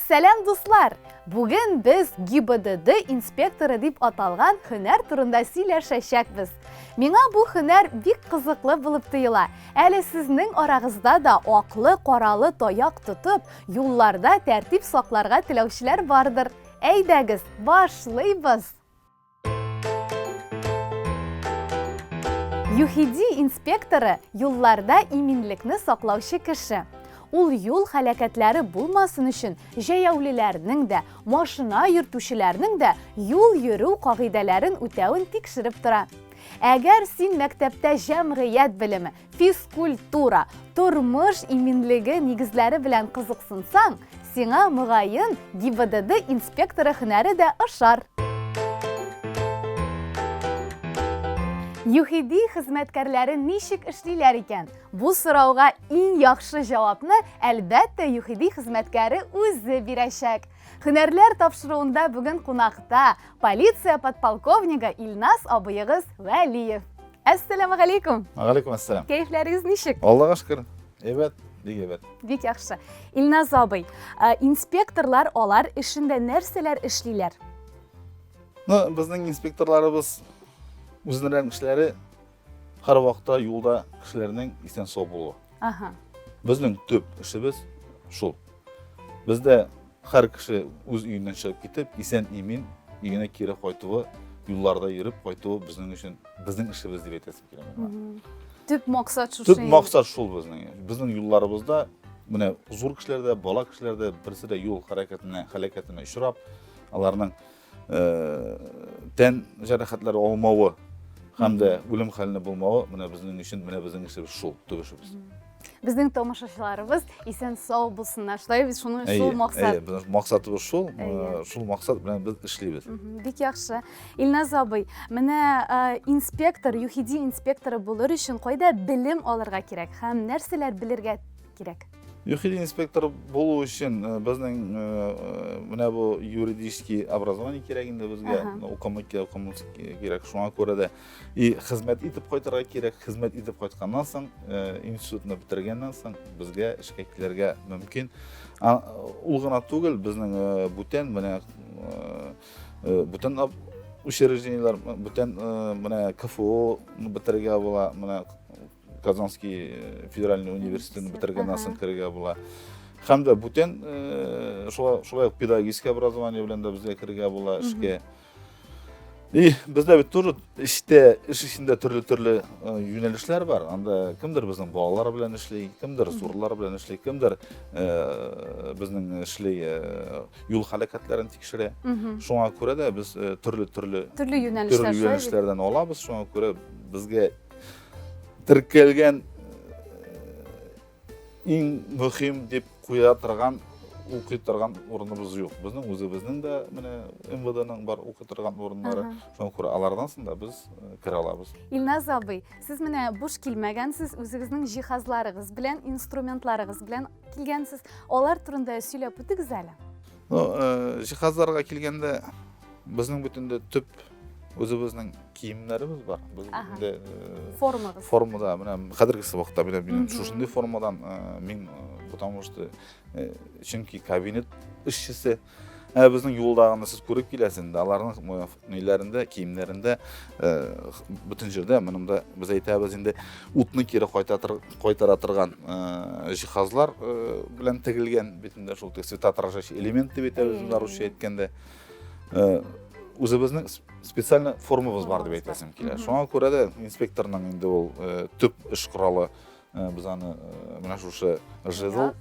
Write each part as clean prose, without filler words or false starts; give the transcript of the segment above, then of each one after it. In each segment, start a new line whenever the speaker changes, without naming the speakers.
Сәлам дуслар! Бүген біз ГИБДД инспекторы дип аталган һөнәр турында сөйләшәчәкбез. Миңа бу һөнәр бик кызыклы булып тоела. Әле сезнең арагызда да аклы, каралы таяк тотып, юлларда тәртип сакларга теләүчеләр бардыр. Әйдәгез, башлыйбыз! ЮХИДИ инспекторы юлларда иминлекне саклаучы кеше. Ул юл хәрәкәтләре булмасын өчен җәяүлеләрнең дә, машина йөртүчеләрнең дә юл йөрү кагыйдәләрен үтәвен тикшереп тора. Әгәр син мәктәптә җәмгыять белеме, физкультура, тормыш иминлеге нигезләре белән кызыксынсаң, сиңа мөгаен ГИБДД инспекторы һөнәре дә ошар. ЮХИДИ хезмәткәрләре ничек эшлиләр икән? Бу сорауга иң яхшы җавапны әлбәттә ЮХИДИ хезмәткәре үзе бирәчәк. Һөнәрләр тапшыруында бүген кунакта полиция подполковнигы Илназ абыегыз Вәлиев. Әссәламу алейкум.
Алейкум ассалам.
Кәйфләрегез ничек?
Аллага шөкер. Әйбәт, бик әйбәт.
Бик яхшы. Илназ абый, инспекторлар алар эшендә нәрсәләр эшлиләр?
Безнең инспекторларыбыз үзләренең эшләре һәр вакытта юлда кешеләрнең исән сау булуы. Безнең төп эшебез шул. Бездә һәр кеше үз өеннән чыгып китеп, исән имин өенә кире кайтуы, юлларда йөреп кайтуы безнең өчен безнең эшебез дип әйтәсем килә.
Төп максат шушы.
Төп максат шул безнең. Безнең юлларыбызда менә зур кешеләрдә, бала кешеләрдә берсе дә юл хәрәкәтенә очрап, аларның тән җәрәхәтләре алмавы һәм дә үлем хәлендә булмавы менә безнең өчен менә безнең эшебез шул, төп эшебез.
Безнең тамашачыларыбыз исән сау булсыннар. Шулай без шуны шул максат.
Безнең максатыбыз шул, шул максат белән без эшлибез.
Бик яхшы. Илназ абый, менә инспектор, ЮХИДИ инспекторы булыр өчен кайда белем алырга кирәк һәм нәрсәләр белергә кирәк?
ЮХИДИ инспектор булу өчен безнең менә бу юридический образование кирәк инде безгә, укымык кирәк. Шуңа күрә дә хезмәт итеп кайтырга кирәк. Хезмәт итеп кайтканнан соң, институтны бетергәннән соң безгә эшкә килергә мөмкин. Ул гына түгел, безнең бүтән менә бүтән учреждениеләр, бүтән менә КФУ бетергә була, менә Казанский федеральный университетын бетергәннән соң кирергә була. Һәм дә бүтән шулай педагогическое образование белән дә безгә кирергә була эшкә. Бездә бит тоже эш эчендә төрле юнәлешләр бар. Анда кемдер безнең балалар белән эшли, кемдер зурлар белән эшли, кемдер безнең эшли юл хәрәкәтләрен тикшерә. Шуңа күрә дә без төрле юнәлешләрдән алабыз. Шуңа күрә безгә теркәлгән иң мөһим дип куя торган, укый торган урыныбыз юк. Безнең үзебезнең дә менә МВДның бар укый торган урыннары. Шуңа күрә алардан соң да без керә алабыз.
Илназ абый, сез менә буш килмәгәнсез, үзегезнең җиһазларыгыз белән, инструментларыгыз белән килгәнсез. Алар турында сөйләп үтегез әле.
Җиһазларга килгәндә безнең бүтәндә төп өзебезнең киемнәребез бар. Бездә формада, менә хәзерге вакытта менә шушындый формадан мин, потому что чөнки кабинет эшчесе безнең юлдагыны сез күреп киләсез инде. Аларның ниләрендә, киемнәрендә бүтән җирдә монда без әйтәбез инде утны кире кайтара торган җиһазлар белән тегелгән битендә шул светоотражающий элемент дип әйтәбез русча әйткәндә. Үзебезнең специально формабыз бар дип әйтәсем килә. Шуңа күрә дә инспекторның инде ул төп эш коралы без аны менә шушы жезл,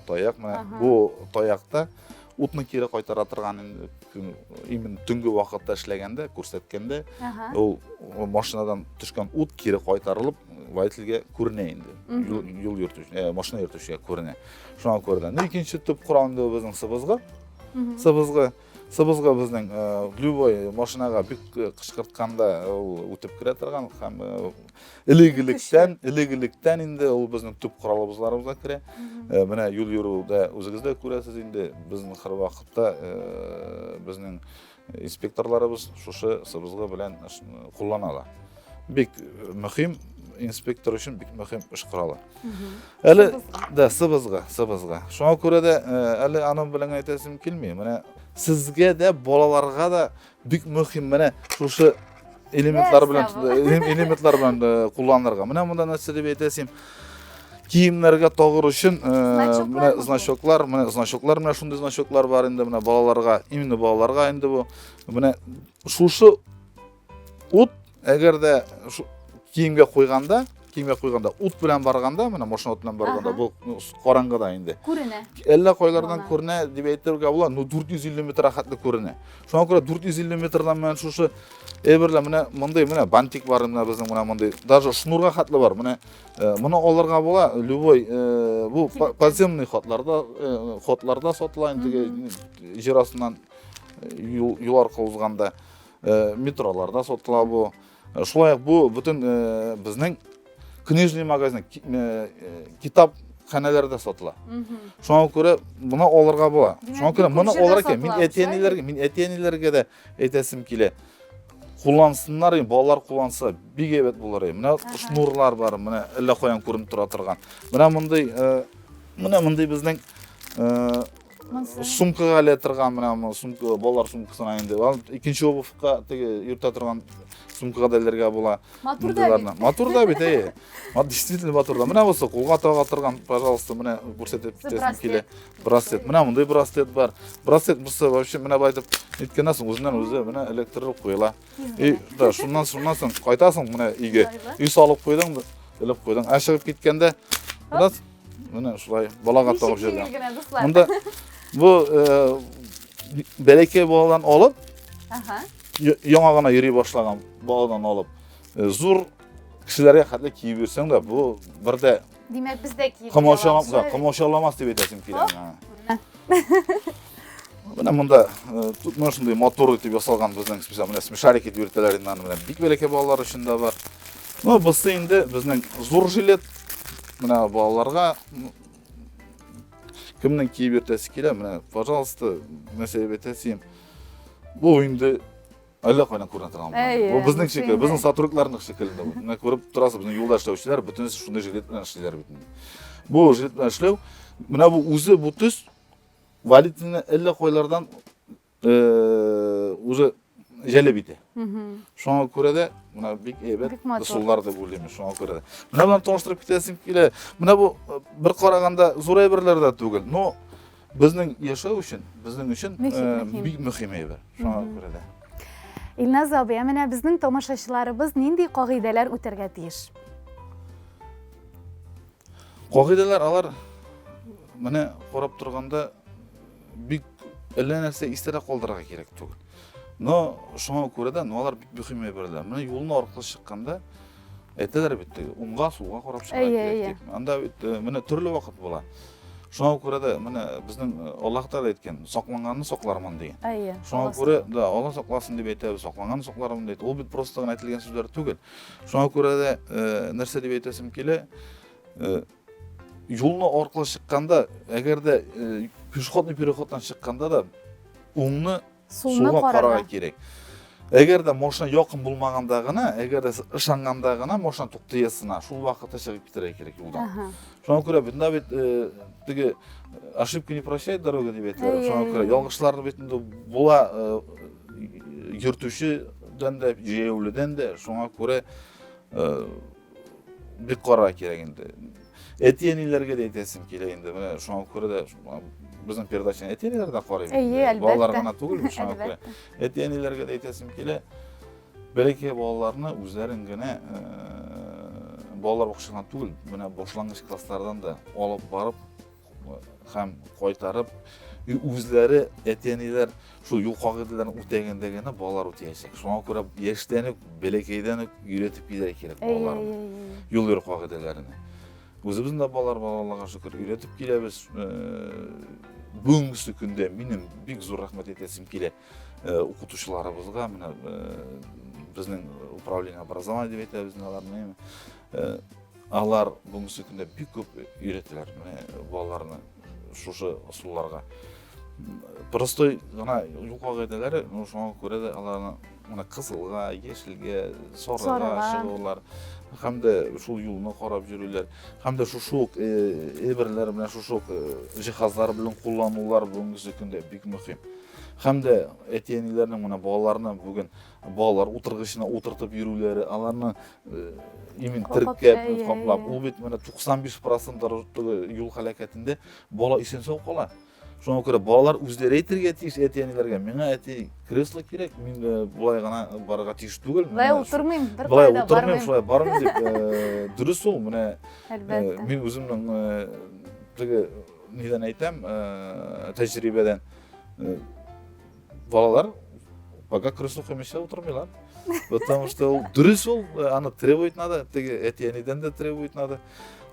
таяк, менә бу таякта утны кире кайтара торган именно төнге вакытта эшләгәндә, күрсәткәндә, ул машинадан төшкән ут кире кайтарылып водительгә күренә инде. Юл йөртүче, машина йөртүчегә күренә. Шуңа күрә дә икенче төп корал инде безнең Сыбызга безнең любой машинага бик кычкыртканда ул үтеп керә торган һәм илегилектән инде ул безнең төп коралыбызларыбызга керә. Менә юл йөрүдә үзегездә күрәсез инде безнең һәр вакытта безнең инспекторларыбыз шушы сыбызга белән кулланалар. Бик мөһим inspektor үшін бик мөһим эш коралы. Әле да сыбызга. Шуңа күрә дә әле аның белән әйтәсем килми. Менә сезгә дә, балаларга да бик мөһим менә шушы элементлар белән кулланырга. Менә монда нәрсә дип әйтәсем, киемнәргә тагыр өчен менә значоклар, менә шундый значоклар бар инде менә балаларга, именно балаларга инде бу. Менә шушы ут әгәр дә киемгә куйганда, ут белән барганда, менә машина ут белән барганда, бу караңгыда инде.
Күренә.
Әллә кайлардан күренә дип әйтергә була, 450 метр рәхәтле күренә. Шуңа күрә 450 метрдан менә шушы әйберләр менә мондай менә бантик бар менә безнең менә мондай, даже шнурга хәтле бар. Менә моны алырга була, любой бу подземный ходларда сатыла инде җир астыннан юл аркылы узганда, метроларда сатыла бу. Шулай бу бүтән безнең книжный магазин, китап ханәләрдә сатыла. Шуңа күрә моны алырга була. Шуңа күрә моны алырга мин әтиәниләргә дә әйтәсем килә. Куллансыннар, балалар кулланса бик әйбәт булыр. Менә шнурлар бар, менә әллә каян күренеп тора торган. Менә мондый безнең сумкага эле торган менә сумка, балалар сумкасына инде. Икенче обувка теге йөртә торган сумкага да эләргә була. Матур да бит, действительно матур да. Менә бусы кулга тага торган, пожалуйста, менә күрсәтеп китәсем килә. Браслет. Менә мондай браслет бар. Браслет бусы вообще менә байтып иткәннән соң үзеннән-үзе менә электрлы куела. Да, шуннан соң кайтасың менә өйгә. Үй салып куйдың, элеп куйдың. Чыгып киткәндә biraz менә шулай балага тагып җибәргән. Монда бу бәләкәй баладан алып, яңа гына йөри башлаган баладан алып, зур кешеләргә хәтле киеп йөрсәң дә, бу бердә
димәк бездә киеп
комачаламас дип әйтәсем килә. Менә монда шундый мотор итеп ясалган безнең специаль менә смешарики дип йөртәләр инде, менә бик бәләкәй балалар өчен дә бар. Ну, бусы инде безнең зур жилет менә балаларга кемнең киеп йөртәсе килә, менә пожалуйста, мәсәлән әйтәсем, бу инде әллә кайдан күренә торган. Бу безнең шикелле, безнең сотрудникларның шикелле. Менә күреп торасыз, безнең юлда эшләүчеләр бөтенесе шундый жилет белән эшлиләр бит. Бу жилет белән эшләү, менә бу үзе бу төс валидны әллә кайлардан үзе җәлеп итә. Шуңа күрә дә менә бик әйбәт ысуллар дип уйлыйм, шуңа күрә дә. Менә белән таныштырып китәсем килә. Менә бу бер караганда зур әйберләр дә түгел, но безнең яшәү өчен, безнең өчен бик мөһим әйбер. Шуңа күрә дә.
Илназ абый, менә безнең тамашачыларыбыз нинди кагыйдәләр үтәргә тиеш?
Кагыйдәләр алар менә карап торганда бик әллә нәрсә истәрә калдырырга кирәк түгел. Но шуңа күрә дә алар бик мөһим әйберләр. Менә юлны аркылы чыкканда әйтәләр бит, уңга, сулга карап чыгырга кирәк. Анда бит менә төрле вакыт була. Шуңа күрә дә менә безнең Аллаһ Таала әйткән, сакланганны саклармын дигән. Шуңа күрә дә Алла сакласын дип әйтәбез, сакланганны саклармын дип. Ул бит просто гына әйтелгән сүзләр түгел. Шуңа күрә дә нәрсә дип әйтәсем килә, юлны аркылы чыкканда, әгәр дә пешеходный переходтан чыкканда да уңны сулга карарга кирәк. Әгәр дә машина якын булмаганда гына, әгәр дә ышанганда гына машина туктыясына, шул вакытта чыгып китәргә кирәк юлдан. Шуңа күрә бит теге ошибка не прощает дорога дип әйтәләр. Шуңа күрә ялгышлар бит була йөртүчедән дә, җәяүледән дә, шуңа күрә бик карарга кирәк инде. Әтиәниләргә дә әйтәсем килә инде. Менә шуңа күрә дә безнең передачаны әтиәниләр дә карый. Балалар гына түгел, шуңа күрә. Әтиәниләргә дә әйтәсем килә, бәләкәй балаларны үзләрен генә балалар бакчасына түгел, менә башлангыч класслардан да алып барып һәм кайтарып, үзләре әтиәниләр шул юл кагыйдәләрен үтәгәндә генә балалар үтәячәк. Шуңа күрә яшьтән үк, бәләкәйдән үк өйрәтеп килергә кирәк балаларны. Юл йөрү кагыйдәләрен. Үзебезнең дә балалар Аллаһка шөкер өйрәтеп киләбез. Бүгенге көндә минем бик зур рәхмәт әйтәсем килә укытучыларыбызга, менә безнең управление образования дип әйтәбез аларны. Алар бүгенге көндә бик күп өйрәтәләр менә балаларны шушы ысулларга. Простой гына юл кагыйдәләре, шуңа күрә дә аларны мына кызылга, yeşilge, sorага
Sorага.
чыгуулар, hamda ушул юлуну карап жүрүүлөр, hamda шушук эбирлер менен шушук жихаздар менен куллануулар бүгүнкү күндө бик мөһим. Hamda etyenilердин мына балаларны бүгүн балалар утургучуна утуртуп жүрүүлөрү, аларны имин тиркеп коплап, бул бит мына 95% юл халакетинде бала исен сау кала. Шуңа көрө балалар өздөрү эйтирге тийиш этенилерге. Миңа эти кресло керек, мен булай гана барга тийиш түгел.
Булай отурмайм, бир
Булай
кайда
отурмайм,
бармайм.
шулай бармын деп дурус ул. Мына
Албетте.
мен өзүмдүн тиги неден айтам, тажрыйбеден балалар пока кресло эмесе отурмайлар. Потому что ул дурус ул, аны требовать надо, тиги этениден де требовать надо.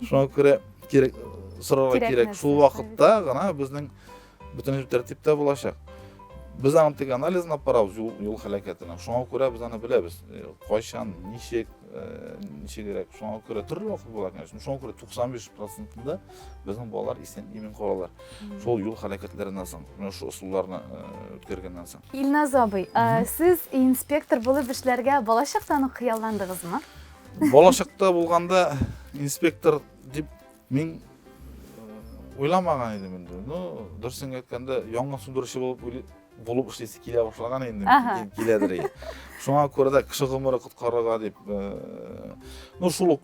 Шуңа көрө керек, сурарга керек. Шул вакытта гана биздин бүтүн тартипте болашак. Biz аны тиги анализин алып барабыз юл халакетине. Шуңа көрө биз аны билебиз. Кайчан, ничек керек. Шуңа көрө түрлүү вакыт болот, конечно. Шуңа көрө 95%-да биздин балалар исен имин калалар. Шол юл халакетлеринен соң, мына шу усулларны өткөргөндөн соң.
Илназ абый, сиз инспектор болуп ишлерге болашактан кыялландыңызбы?
Болашакта болганда инспектор деп мен ойламаган едим энди. Ну, дұрысын айтканда, яңа сундурушу болуп иштесе келе башлаган энди, келедир. Шуңа көрө да киши гомуру куткарууга деп, ну ушул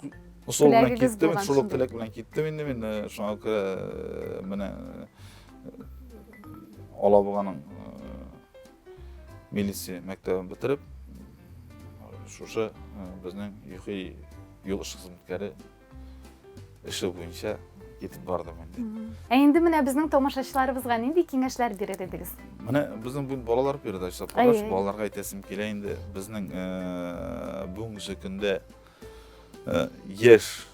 менен кеттим, ушул тилек менен кеттим энди мен. Шуңа көрө мына Алабуганын милиция мектебин бүтүрүп, шушы биздин юкий юл иши кызматкери иши боюнча кетип бардым энди.
Энди мына биздин томошачыларыбызга эмне кеңешлер берер едиңиз?
Мына биздин бүгүн балалар передачасы бар. Балаларга айтасым келе энди биздин бүгүнкү күндө еш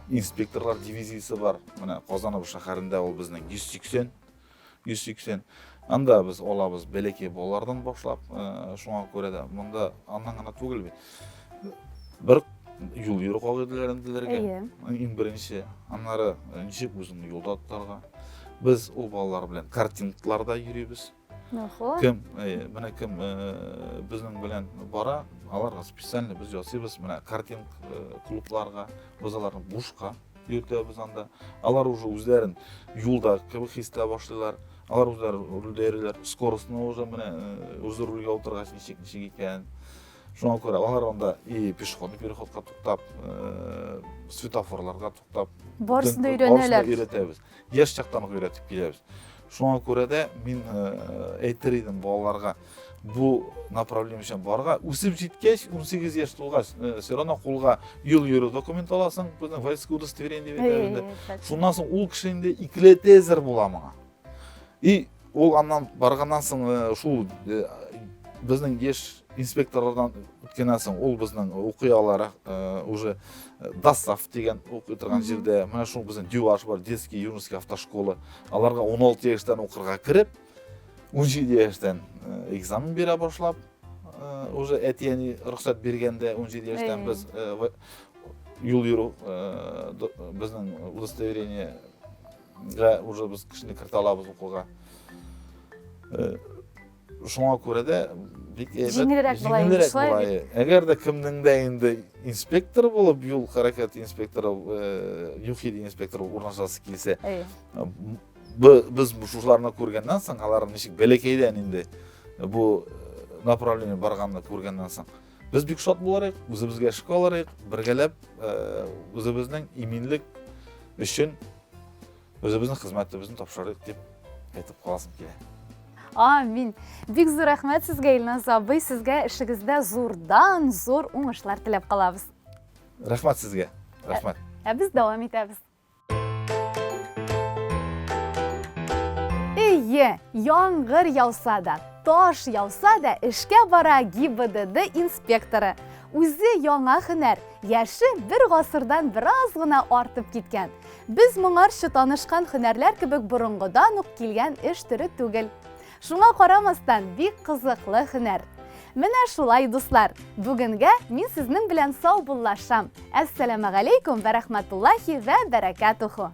инспекторлар дивизиясы бар. Мына Казанов шаарында ол биздин 180. Анда biz olabız beleki bolardan başlap, şuna göre de bunda andan gana tugul bit. Bir yol yürü kagıdlarındalarga, en birinci anları nişik uzun yolda atlarga. Biz o balalar bilen kartinglarda yürüyübüz. Kim, bana kim bizning bilen bara, alarga spesialni biz yasayбыз, mana karting klublarga, biz alarni bushqa yürütübüz anda. Alar уже o'zlarin yo'lda kibir his boshlaylar. Алар o'zlari ruldayrlar, скоростьni o'zi mana o'zi rulga o'tirgach nechik ekan. Shunga ko'ra alар onda peshxodni переходga to'xtab, svetoforlarga to'xtab,
borsida o'rganamiz.
Yosh chaqdan o'rgatib kelamiz. Shunga ko'ra da men aytar edim bolalarga bu направлениемен barga o'sib jetkach 18 yosh to'lgach, все равно qo'lga yo'l yurib dokument olasan, bizning водительский удостоверение deb aytadi. Shundan so'ng u kishinde 2 lat ezir bo'laman. И ол андан баргандан соң ушул биздин еш инспекторлордон өткөндөн соң ол биздин окуялары уже Дасов деген окуй турган жерде, мына ушул биздин ДЮАШ бар, детский юношеский автошкола. Аларга 16 жаштан окурга кирип, 17 жаштан экзамен бере башлап, уже этияни рөхсат бергенде 17 жаштан биз юл жүрүү биздин удостоверение уже biz kishini kirta olamiz o'quga. Shunga ko'ra da
jengilroq bo'ladi.
Agarda kimningda endi inspektor bo'lib, yo'l harakati inspektori, yuqidi inspektor o'rnashasi kelsa, biz shularni ko'rgandan so'ng, ularni nechik belakaydan endi bu направление borganini ko'rgandan so'ng biz bek shod bo'lardik, o'zimizga ish qilardik, birgalab o'zimizning iminlik uchun өзіміздің қызметімізді тапшырдық деп айтып қаласым келеді.
Амин. Бик зор рахмет сізге, Илназ абый, сізге ішіңізде зордан зор оңышлар тілеп қалабыз.
Рахмет сізге. Рахмет.
Біз давам етеміз. Яңғыр яуса да, таш яуса да, ішке бара ГИБДД инспекторы. Өзі яңа хөнәр, яшы бір ғасырдан біраз ғына артып кеткен. Біз моңарчы танышкан хөнәрләр кебек борынгыдан ук килгән эш түрі түгел. Шуңа карамастан бик кызыклы хөнәр. Менә шулай, дуслар, бүгенгә мин сезнең белән сау буллашам. Әссәламу алейкум ва рахматуллахи ва баракатуху.